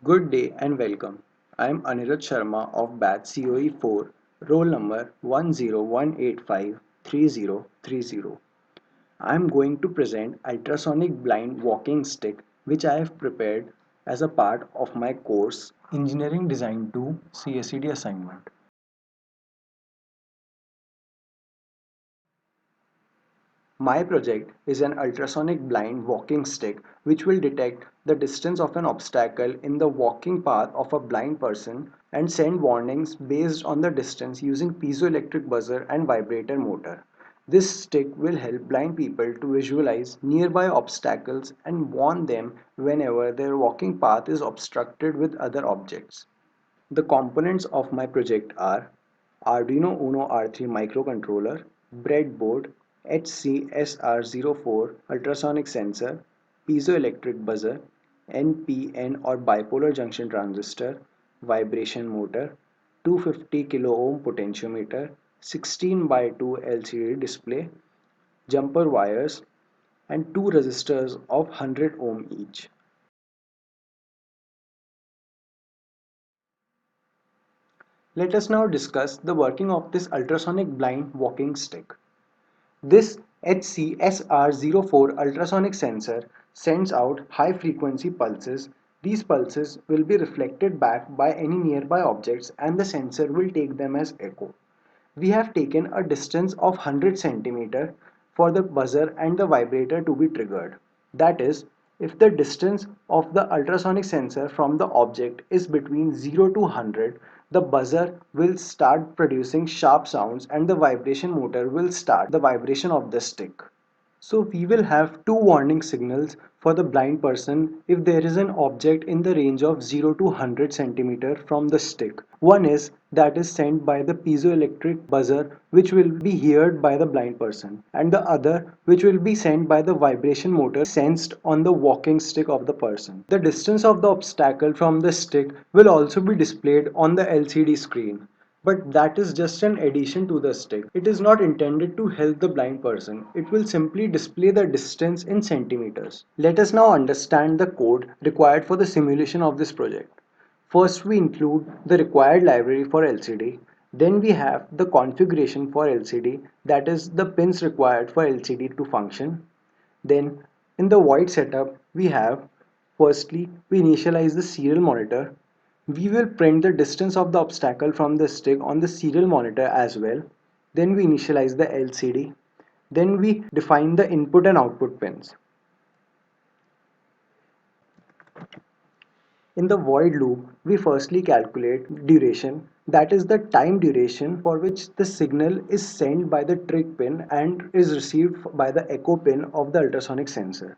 Good day and welcome. I am Anirudh Sharma of batch COE 4, roll number 101853030. I am going to present ultrasonic blind walking stick which I have prepared as a part of my course Engineering Design 2 CSED assignment. My project is an ultrasonic blind walking stick which will detect the distance of an obstacle in the walking path of a blind person and send warnings based on the distance using piezoelectric buzzer and vibrator motor. This stick will help blind people to visualize nearby obstacles and warn them whenever their walking path is obstructed with other objects. The components of my project are Arduino Uno R3 microcontroller, breadboard, HCSR04 ultrasonic sensor, piezoelectric buzzer, NPN or bipolar junction transistor, vibration motor, 250 kilo ohm potentiometer, 16 by 2 LCD display, jumper wires, and two resistors of 100 ohm each. Let us now discuss the working of this ultrasonic blind walking stick. This HCSR04 ultrasonic sensor sends out high frequency pulses. These pulses will be reflected back by any nearby objects and the sensor will take them as echo. We have taken a distance of 100 cm for the buzzer and the vibrator to be triggered. That is, if the distance of the ultrasonic sensor from the object is between 0 to 100, the buzzer will start producing sharp sounds and the vibration motor will start the vibration of the stick. So we will have two warning signals for the blind person if there is an object in the range of 0 to 100 cm from the stick. One is that is sent by the piezoelectric buzzer which will be heard by the blind person, and the other which will be sent by the vibration motor sensed on the walking stick of the person. The distance of the obstacle from the stick will also be displayed on the LCD screen. But that is just an addition to the stick. It is not intended to help the blind person. It will simply display the distance in centimeters. Let us now understand the code required for the simulation of this project. First, we include the required library for LCD. Then we have the configuration for LCD, that is the pins required for LCD to function. Then in the void setup, we have firstly, we initialize the serial monitor. We will print the distance of the obstacle from the stick on the serial monitor as well. Then we initialize the LCD. Then we define the input and output pins. In the void loop, we firstly calculate duration, that is the time duration for which the signal is sent by the trig pin and is received by the echo pin of the ultrasonic sensor.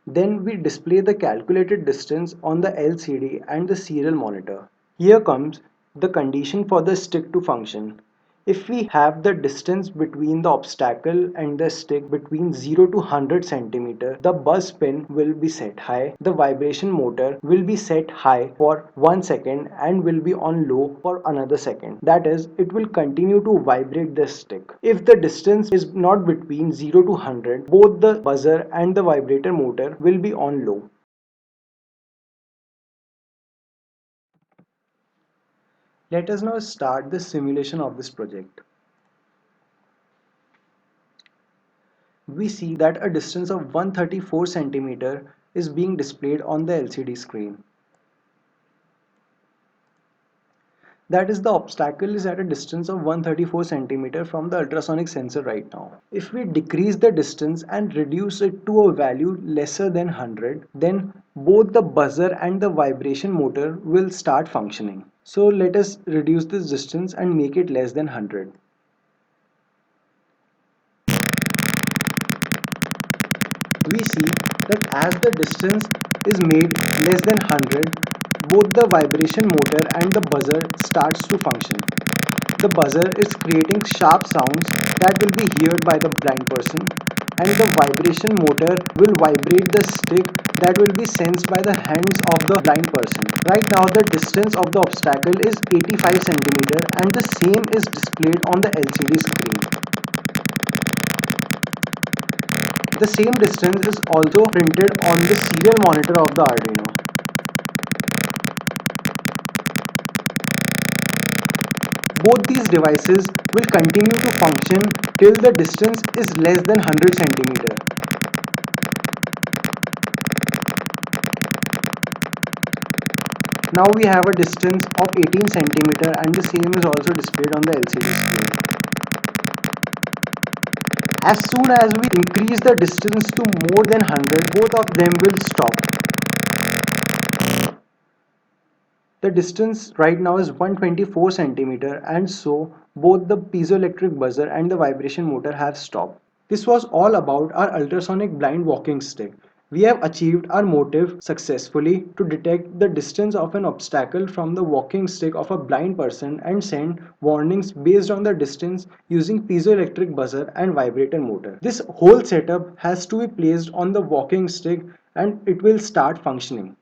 Then we display the calculated distance on the LCD and the serial monitor. Here comes the condition for the stick to function. If we have the distance between the obstacle and the stick between 0 to 100 cm, the buzz pin will be set high, the vibration motor will be set high for 1 second and will be on low for another second. That is, it will continue to vibrate the stick. If the distance is not between 0 to 100, both the buzzer and the vibrator motor will be on low. Let us now start the simulation of this project. We see that a distance of 134 cm is being displayed on the LCD screen. That is, the obstacle is at a distance of 134 cm from the ultrasonic sensor right now. If we decrease the distance and reduce it to a value lesser than 100, then both the buzzer and the vibration motor will start functioning. So let us reduce this distance and make it less than 100. We see that as the distance is made less than 100, both the vibration motor and the buzzer starts to function. The buzzer is creating sharp sounds that will be heard by the blind person, and the vibration motor will vibrate the stick that will be sensed by the hands of the blind person. Right now the distance of the obstacle is 85 cm and the same is displayed on the LCD screen. The same distance is also printed on the serial monitor of the Arduino. both these devices will continue to function till the distance is less than 100 centimeter. Now we have a distance of 18 centimeter and the same is also displayed on the LCD screen. As soon as we increase the distance to more than 100, both of them will stop. The distance right now is 124 centimeter and so both the piezoelectric buzzer and the vibration motor have stopped. This was all about our ultrasonic blind walking stick. We have achieved our motive successfully to detect the distance of an obstacle from the walking stick of a blind person and send warnings based on the distance using piezoelectric buzzer and vibrator motor. This whole setup has to be placed on the walking stick and it will start functioning.